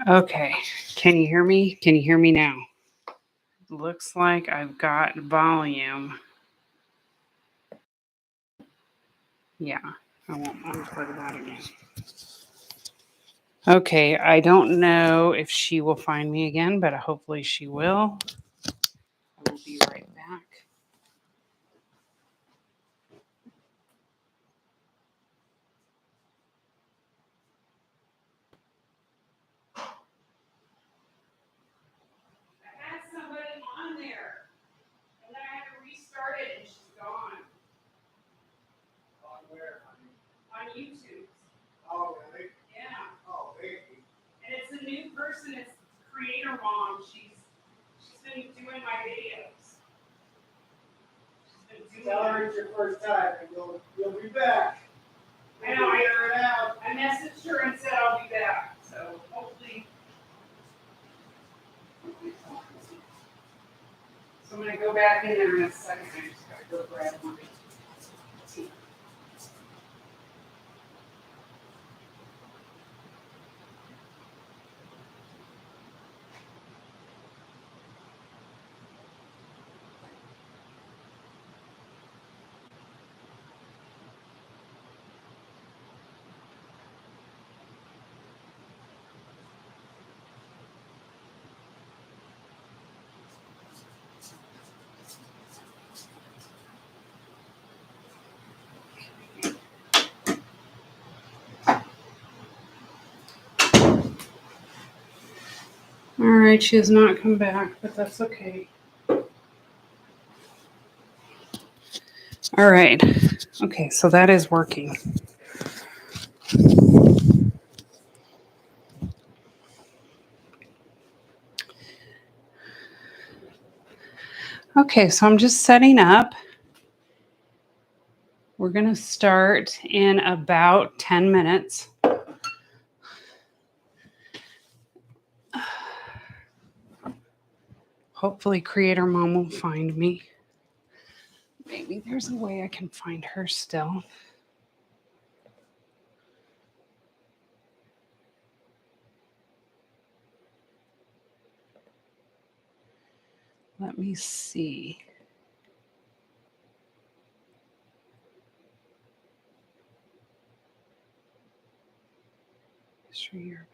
Okay. Can you hear me? Can you hear me now? Looks like I've got volume. Yeah, I won't unplug that again. Okay, I don't know if she will find me again, but hopefully she will. I will be right back. I had somebody on there, and then I had to restart it, and she's gone. On where, honey? On YouTube. Oh, really? Yeah. Oh, baby. And it's a new person. It's Creator Mom. She's been doing my videos. She's been doing Tell her it's your first time, and you'll be back. I know. Figure it out. I messaged her and said I'll be back. So hopefully. So I'm gonna go back in there in a second. I just gotta go grab my tea. All right, she has not come back, but that's okay. All right. Okay, so that is working. Okay, so I'm just setting up. We're going to start in about 10 minutes. Hopefully, Creator Mom will find me. Maybe there's a way I can find her still. Let me see. Share your video.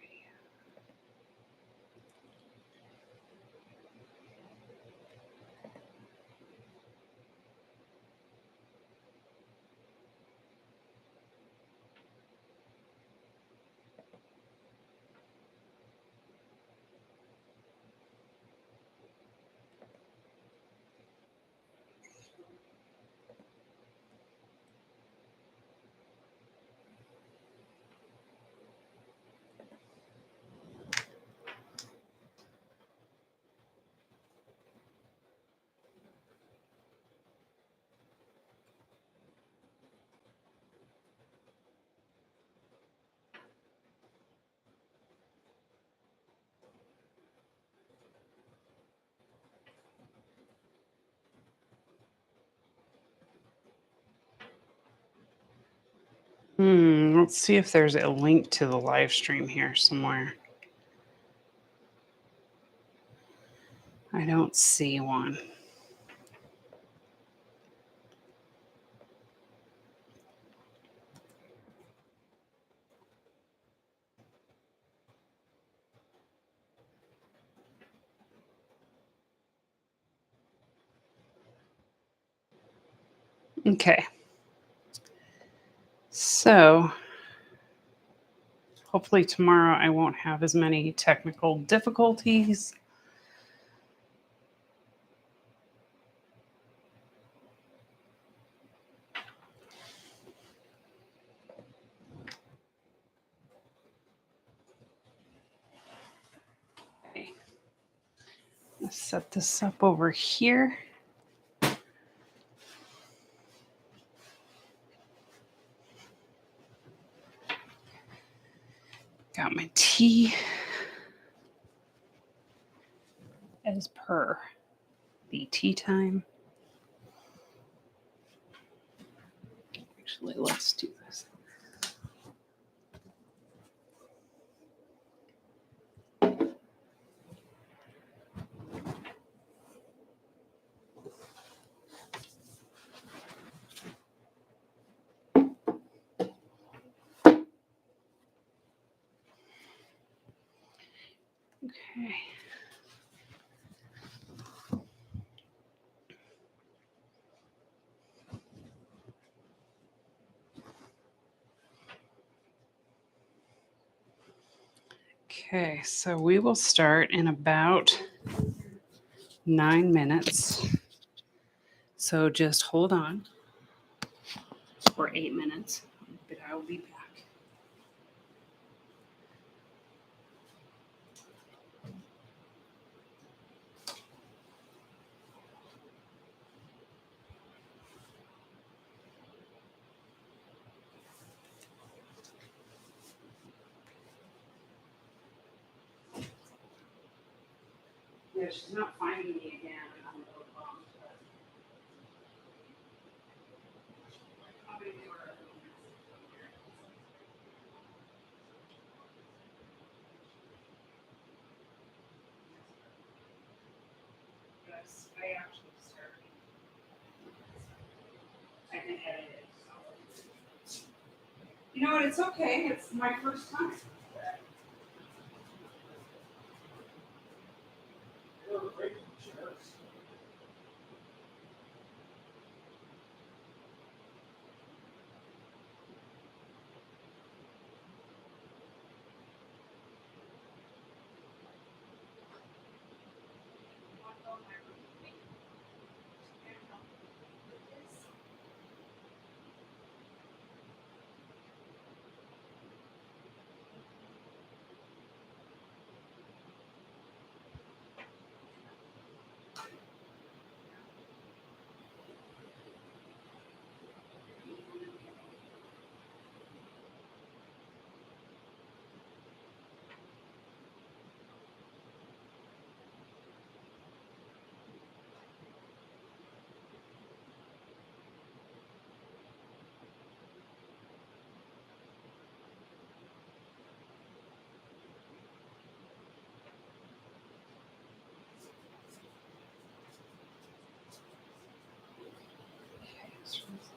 Let's see if there's a link to the live stream here somewhere. I don't see one. Okay. So hopefully tomorrow I won't have as many technical difficulties. Okay. Let's set this up over here. Got my tea as per the tea time. Actually, let's do this. Okay. Okay, so we will start in about 9 minutes. So just hold on for 8 minutes, but I will be back. Yeah, she's not finding me again. I'm a little bummed, but I'm gonna do her a little message from here. Yes, I actually started. I can edit it. So. You know what? It's okay. It's my first time.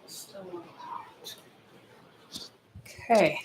Still a little hot. Okay.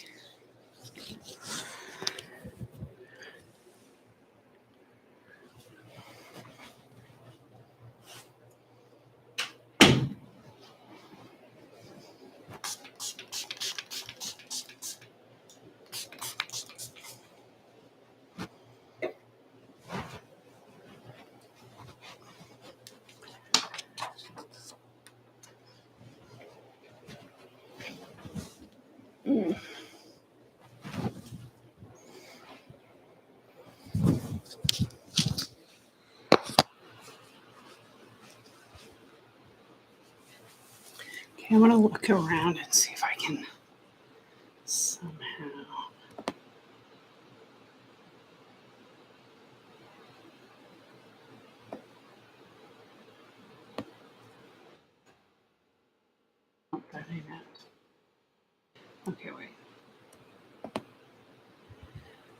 Okay, I'm gonna look around and see if I can somehow. Oh, that ain't it. Okay, wait.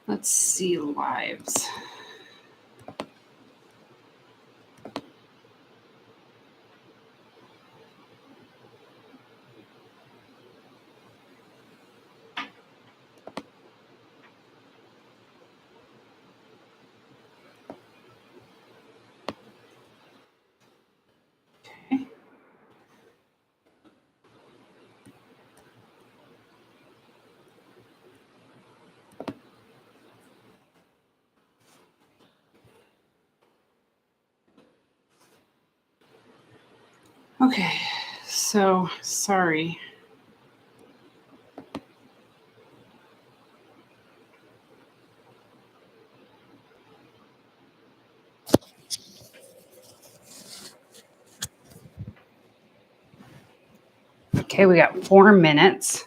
Let's see lives. Okay. Okay, so sorry. Okay, we got 4 minutes.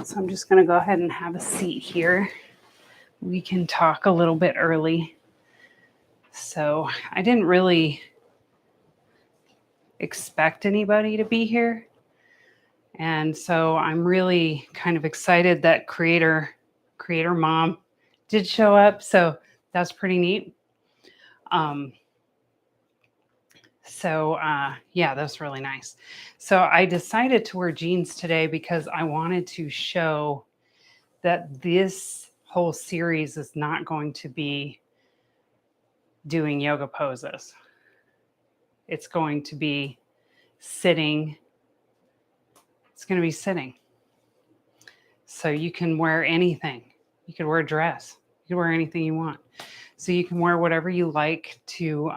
So I'm just going to go ahead and have a seat here. We can talk a little bit early. So I didn't really expect anybody to be here. And so I'm really kind of excited that creator mom did show up. So that's pretty neat. Yeah, that's really nice. So I decided to wear jeans today because I wanted to show that this whole series is not going to be doing yoga poses. It's going to be sitting. It's going to be sitting. So you can wear anything. You could wear a dress. You can wear anything you want. So you can wear whatever you like to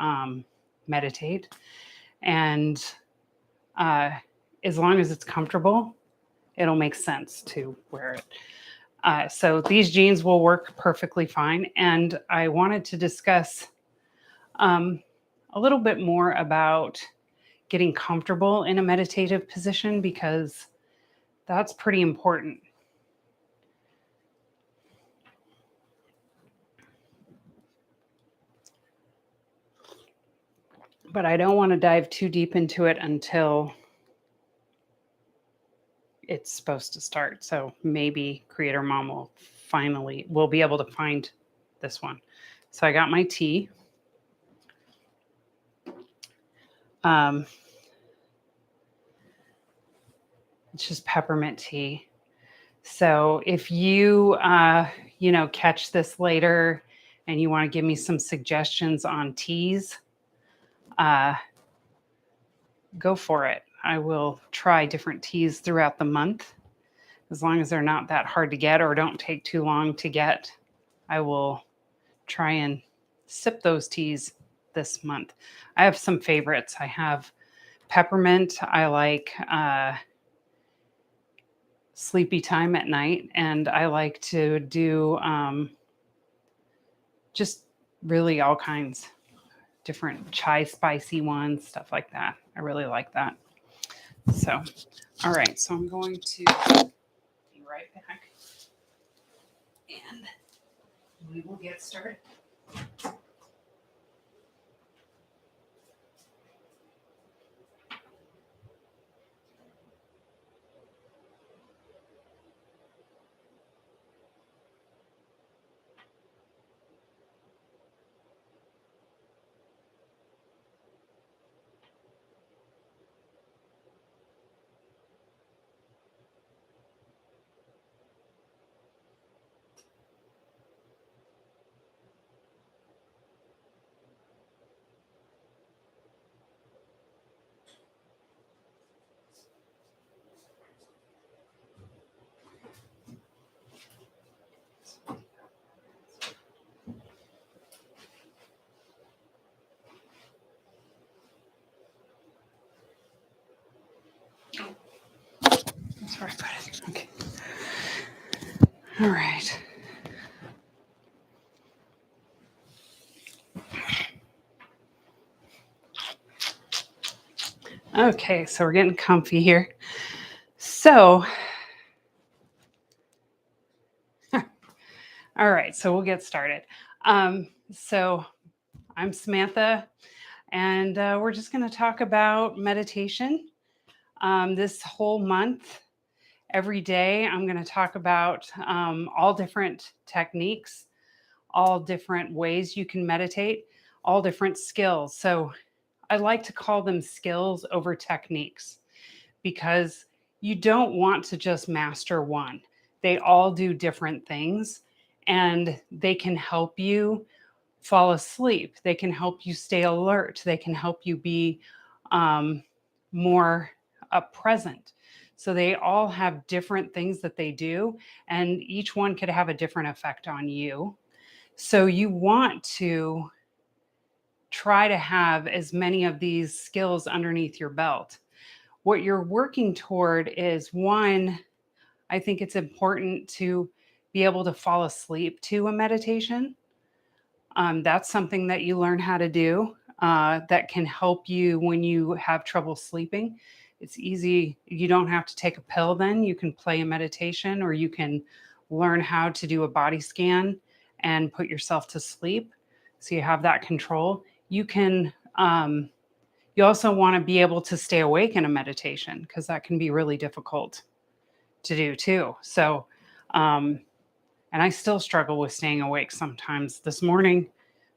meditate. And as long as it's comfortable, it'll make sense to wear it. So these jeans will work perfectly fine. And I wanted to discuss a little bit more about getting comfortable in a meditative position, because that's pretty important. But I don't want to dive too deep into it until it's supposed to start. So maybe Creator Mom will be able to find this one. So I got my tea. It's just peppermint tea. So if you, catch this later and you want to give me some suggestions on teas, go for it. I will try different teas throughout the month. As long as they're not that hard to get or don't take too long to get, I will try and sip those teas this month. I have some favorites. I have peppermint. I like sleepy time at night, and I like to do just really all kinds, different chai spicy ones, stuff like that. I really like that. So, all right. So I'm going to be right back, and we will get started. Sorry about it. Okay. All right. Okay, so we're getting comfy here. So, all right, so we'll get started. So I'm Samantha, and we're just going to talk about meditation. This whole month, every day, I'm going to talk about all different techniques, all different ways you can meditate, all different skills. So I like to call them skills over techniques, because you don't want to just master one. They all do different things, and they can help you fall asleep. They can help you stay alert. They can help you be more present. So they all have different things that they do, and each one could have a different effect on you. So you want to try to have as many of these skills underneath your belt. What you're working toward is, one, I think it's important to be able to fall asleep to a meditation. That's something that you learn how to do that can help you when you have trouble sleeping. It's easy. You don't have to take a pill then. You can play a meditation, or you can learn how to do a body scan and put yourself to sleep. So you have that control. You can, you also want to be able to stay awake in a meditation, because that can be really difficult to do too. So, and I still struggle with staying awake sometimes. This morning,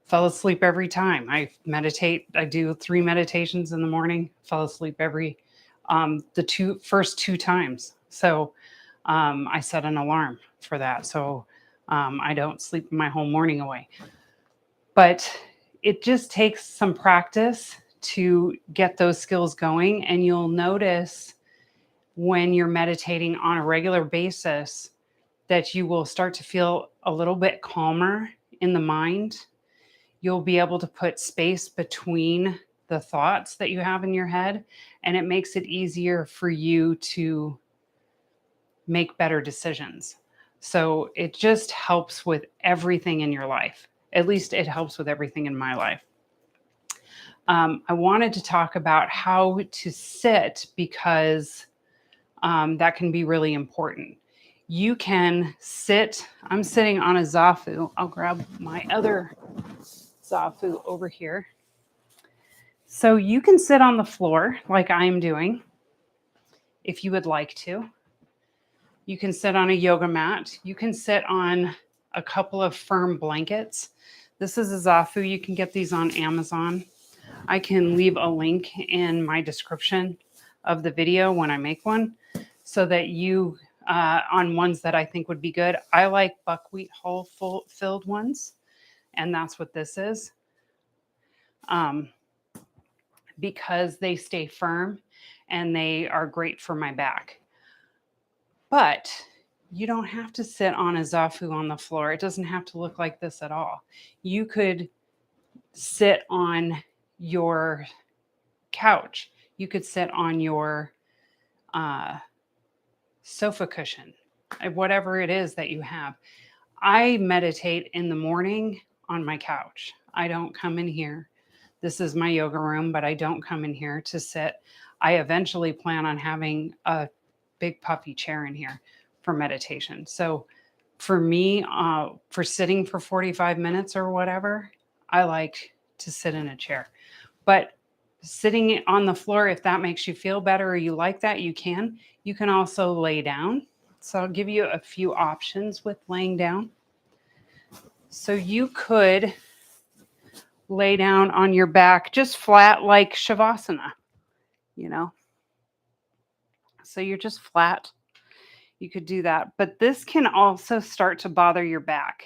fell asleep every time. I meditate. I do 3 meditations in the morning. Fell asleep every the first two times. So I set an alarm for that. So I don't sleep my whole morning away. But it just takes some practice to get those skills going. And you'll notice when you're meditating on a regular basis that you will start to feel a little bit calmer in the mind. You'll be able to put space between the thoughts that you have in your head, and it makes it easier for you to make better decisions. So it just helps with everything in your life. At least it helps with everything in my life. I wanted to talk about how to sit because that can be really important. You can sit, I'm sitting on a zafu. I'll grab my other zafu over here. So you can sit on the floor like I'm doing if you would like to. You can sit on a yoga mat. You can sit on a couple of firm blankets. This is a zafu. You can get these on Amazon. I can leave a link in my description of the video when I make one so that you, on ones that I think would be good. I like buckwheat hull filled ones, and that's what this is. Because they stay firm and they are great for my back. But you don't have to sit on a zafu on the floor. It doesn't have to look like this at all. You could sit on your couch. You could sit on your sofa cushion, whatever it is that you have. I meditate in the morning on my couch. I don't come in here. This is my yoga room, but I don't come in here to sit. I eventually plan on having a big puffy chair in here for meditation. So for me, for sitting for 45 minutes or whatever, I like to sit in a chair. But sitting on the floor, if that makes you feel better or you like that, you can. You can also lay down. So I'll give you a few options with laying down. So you could lay down on your back just flat like Shavasana, you know. So you're just flat. You could do that. But this can also start to bother your back.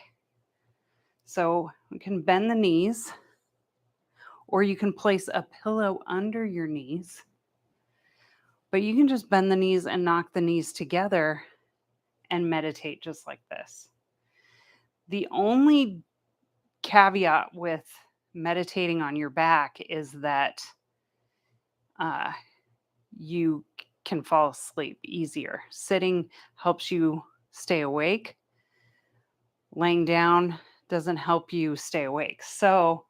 So we can bend the knees, or you can place a pillow under your knees. But you can just bend the knees and knock the knees together and meditate just like this. The only caveat with meditating on your back is that you can fall asleep easier. Sitting helps you stay awake. Laying down doesn't help you stay awake. So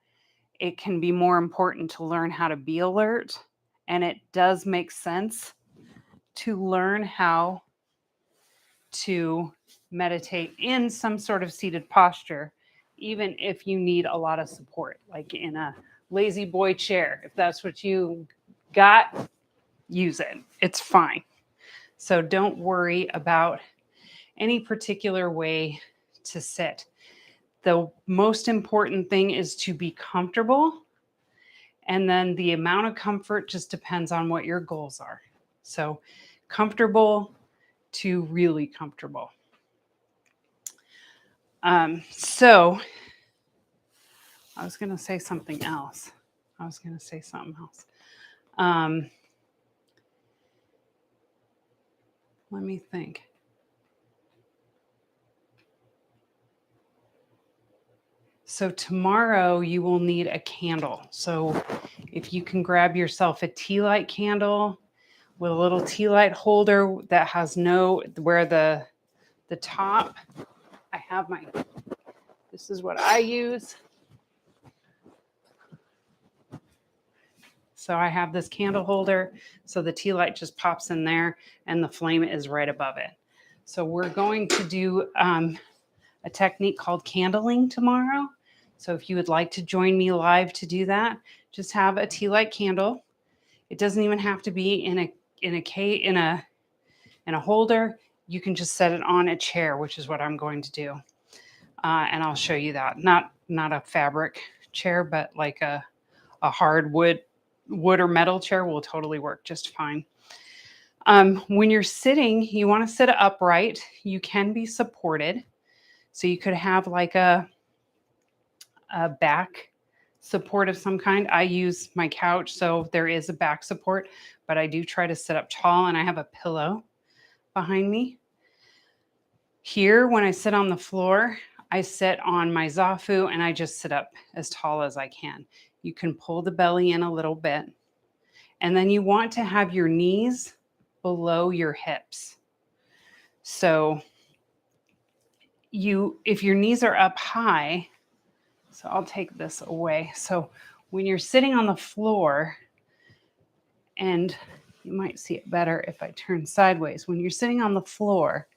it can be more important to learn how to be alert. And it does make sense to learn how to meditate in some sort of seated posture, even if you need a lot of support, like in a lazy boy chair. If that's what you got, use it. It's fine. So don't worry about any particular way to sit. The most important thing is to be comfortable. And then the amount of comfort just depends on what your goals are. So comfortable to really comfortable. So I was going to say something else. Let me think. So tomorrow you will need a candle. So if you can grab yourself a tea light candle with a little tea light holder that has where the top, this is what I use. So I have this candle holder, so the tea light just pops in there and the flame is right above it. So we're going to do a technique called candling tomorrow. So if you would like to join me live to do that, just have a tea light candle. It doesn't even have to be in a holder. You can just set it on a chair, which is what I'm going to do. And I'll show you that. Not a fabric chair, but like a hard wood or metal chair will totally work just fine. When you're sitting, you want to sit upright. You can be supported. So you could have like a back support of some kind. I use my couch, so there is a back support, but I do try to sit up tall, and I have a pillow behind me. Here, when I sit on the floor, I sit on my zafu and I just sit up as tall as I can. You can pull the belly in a little bit, and then you want to have your knees below your hips. So if your knees are up high, so I'll take this away. So when you're sitting on the floor, and you might see it better if I turn sideways. When you're sitting on the floor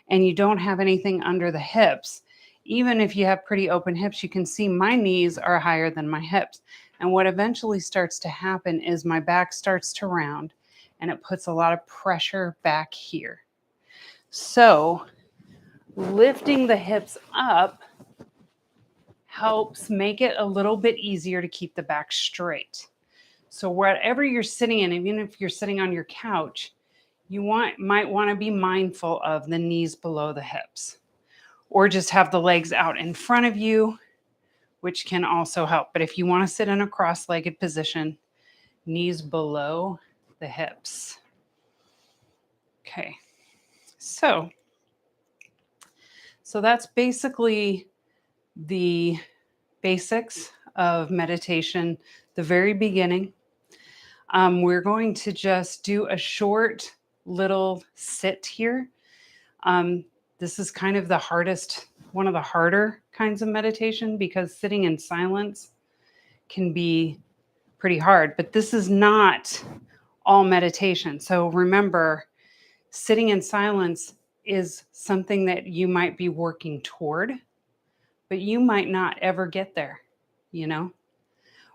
and you don't have anything under the hips, even if you have pretty open hips, you can see my knees are higher than my hips. And what eventually starts to happen is my back starts to round, and it puts a lot of pressure back here. So lifting the hips up helps make it a little bit easier to keep the back straight. So wherever you're sitting in, even if you're sitting on your couch, you might want to be mindful of the knees below the hips, or just have the legs out in front of you, which can also help. But if you want to sit in a cross-legged position, knees below the hips. Okay, so that's basically the basics of meditation, the very beginning. We're going to just do a short little sit here. This is kind of one of the harder kinds of meditation, because sitting in silence can be pretty hard, but this is not all meditation. So remember, sitting in silence is something that you might be working toward, but you might not ever get there, you know?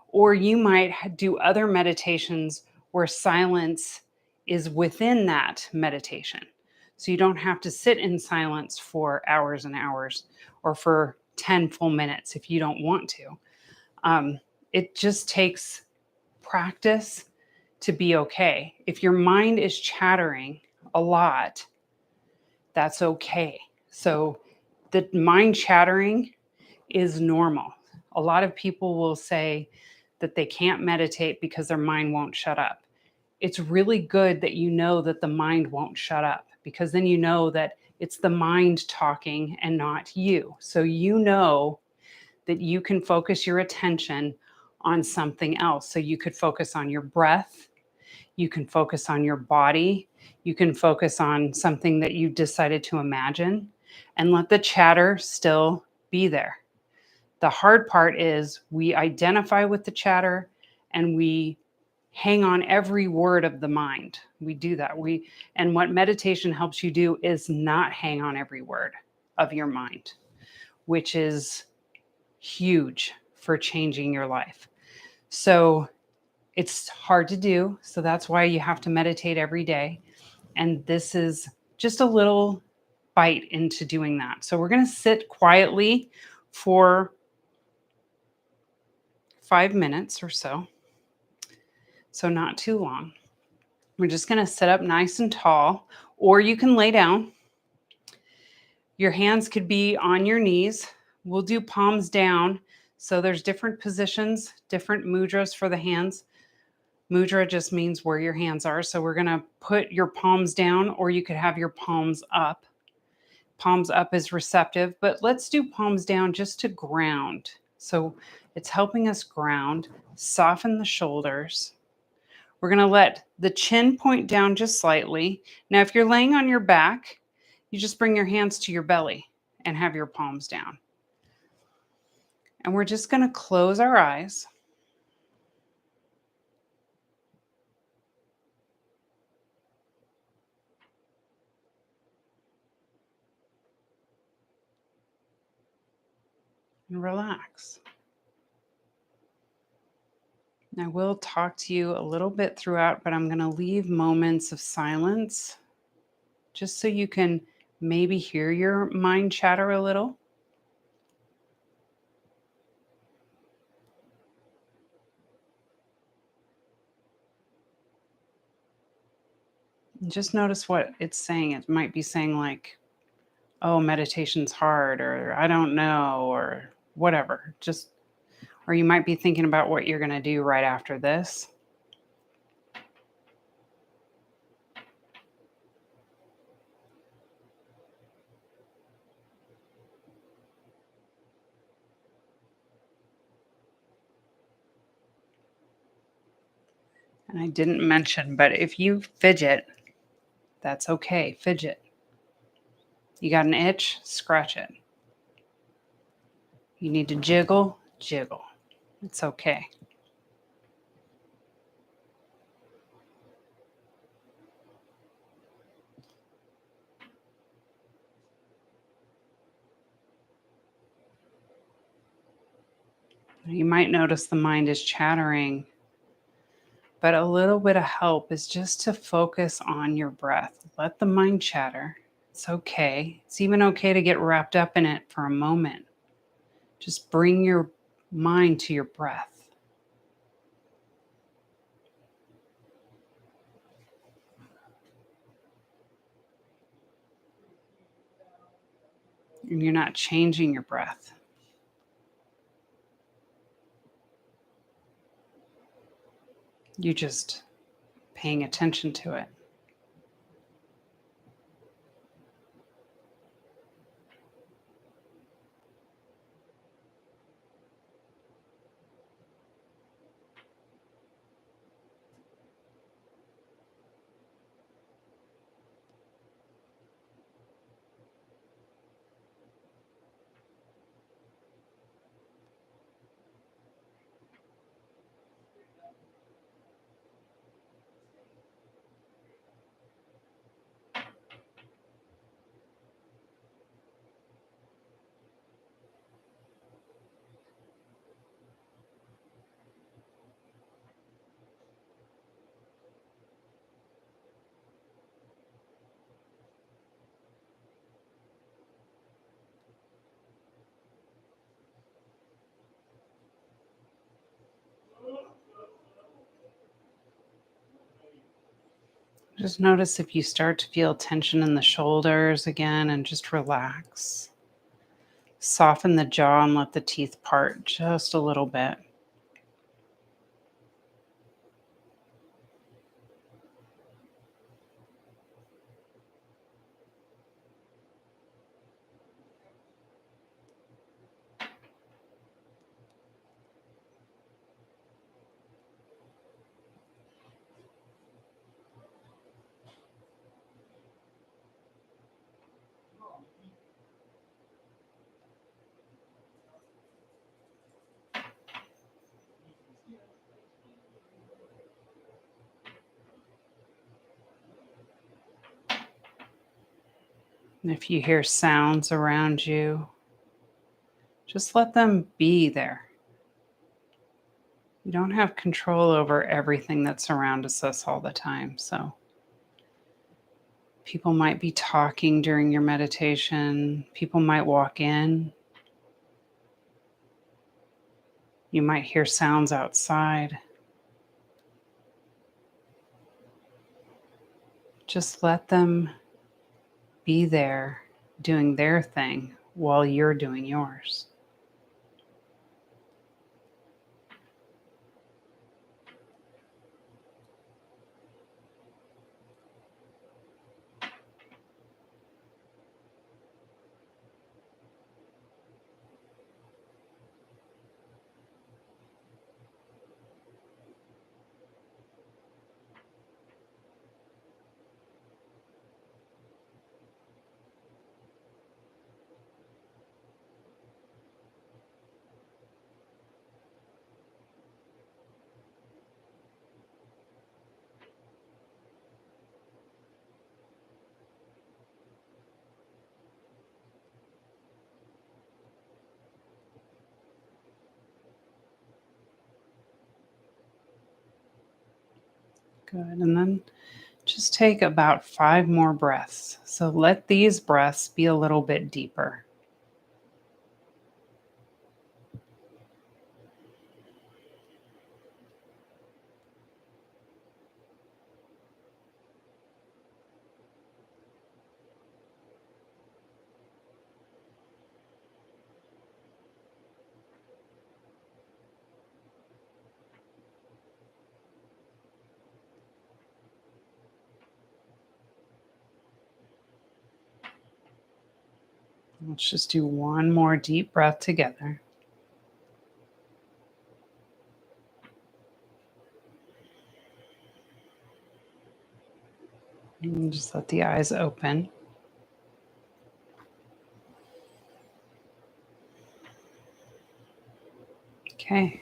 Or you might do other meditations where silence is within that meditation. So you don't have to sit in silence for hours and hours, or for 10 full minutes if you don't want to. It just takes practice to be okay. If your mind is chattering a lot, that's okay. So the mind chattering is normal. A lot of people will say that they can't meditate because their mind won't shut up. It's really good that you know that the mind won't shut up, because then you know that it's the mind talking and not you. So you know that you can focus your attention on something else. So you could focus on your breath, you can focus on your body, you can focus on something that you decided to imagine, and let the chatter still be there. The hard part is we identify with the chatter and we hang on every word of the mind. We do that. And what meditation helps you do is not hang on every word of your mind, which is huge for changing your life. So it's hard to do. So that's why you have to meditate every day. And this is just a little bite into doing that. So we're going to sit quietly for 5 minutes or so. So not too long. We're just going to sit up nice and tall, or you can lay down. Your hands could be on your knees. We'll do palms down. So there's different positions, different mudras for the hands. Mudra just means where your hands are. So we're going to put your palms down, or you could have your palms up. Palms up is receptive, but let's do palms down just to ground. So it's helping us ground, soften the shoulders. We're going to let the chin point down just slightly. Now, if you're laying on your back, you just bring your hands to your belly and have your palms down. And we're just going to close our eyes. And relax. I will talk to you a little bit throughout, but I'm going to leave moments of silence just so you can maybe hear your mind chatter a little. Just notice what it's saying. It might be saying like, oh, meditation's hard, or I don't know, or whatever. Just, or you might be thinking about what you're going to do right after this. And I didn't mention, but if you fidget, that's okay. Fidget. You got an itch? Scratch it. You need to jiggle? Jiggle. It's okay. You might notice the mind is chattering, but a little bit of help is just to focus on your breath. Let the mind chatter. It's okay. It's even okay to get wrapped up in it for a moment. Just bring your mind to your breath. And you're not changing your breath. You're just paying attention to it. Just notice if you start to feel tension in the shoulders again and just relax. Soften the jaw and let the teeth part just a little bit. And if you hear sounds around you, just let them be there. You don't have control over everything that surrounds us all the time. So people might be talking during your meditation. People might walk in. You might hear sounds outside. Just let them be there doing their thing while you're doing yours. Good. And then just take about 5 more breaths. So let these breaths be a little bit deeper. Let's just do one more deep breath together. And just let the eyes open. Okay.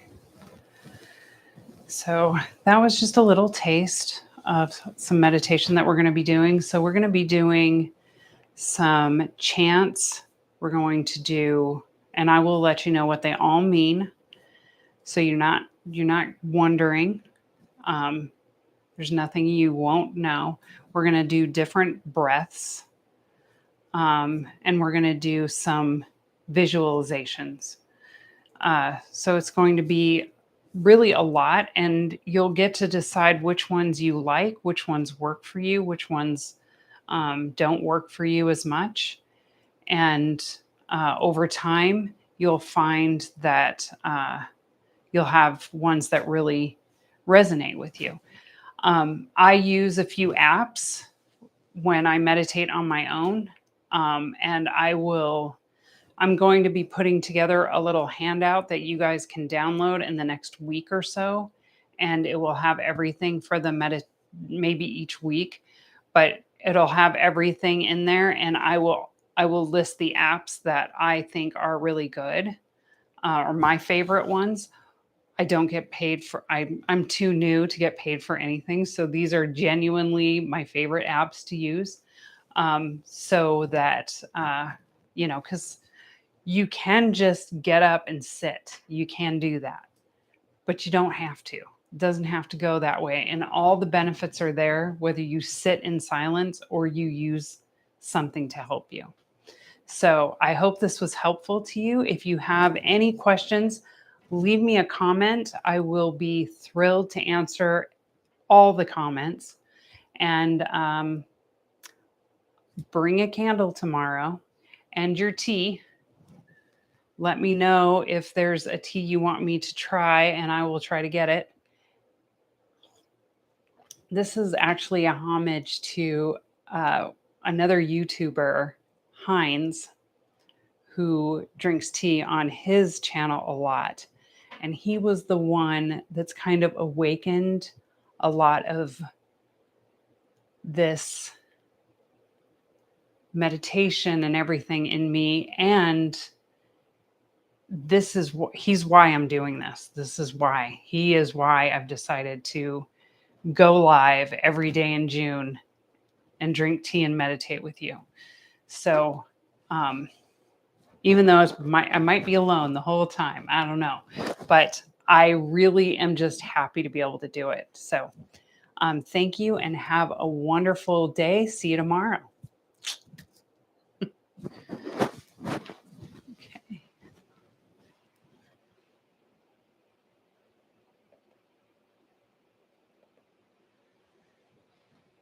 So that was just a little taste of some meditation that we're going to be doing. So we're going to be doing some chants. We're going to do, and I will let you know what they all mean. So you're not wondering. There's nothing you won't know. We're going to do different breaths. And we're going to do some visualizations. So it's going to be really a lot, and you'll get to decide which ones you like, which ones work for you, which ones don't work for you as much. And over time, you'll find that you'll have ones that really resonate with you. I use a few apps when I meditate on my own, and I'm going to be putting together a little handout that you guys can download in the next week or so, and it will have everything for the maybe each week, but it'll have everything in there, and I will list the apps that I think are really good, or my favorite ones. I don't get paid for I'm too new to get paid for anything, so these are genuinely my favorite apps to use, so that because you can just get up and sit. You can do that, but you don't have to. It doesn't have to go that way. And all the benefits are there, whether you sit in silence or you use something to help you. So I hope this was helpful to you. If you have any questions, leave me a comment. I will be thrilled to answer all the comments. And bring a candle tomorrow and your tea. Let me know if there's a tea you want me to try, and I will try to get it. This is actually a homage to another YouTuber, Heinz, who drinks tea on his channel a lot. And he was the one that's kind of awakened a lot of this meditation and everything in me. And he's why I'm doing this. He is why I've decided to go live every day in June and drink tea and meditate with you. So, even though I might be alone the whole time, I don't know, but I really am just happy to be able to do it. So, thank you and have a wonderful day. See you tomorrow.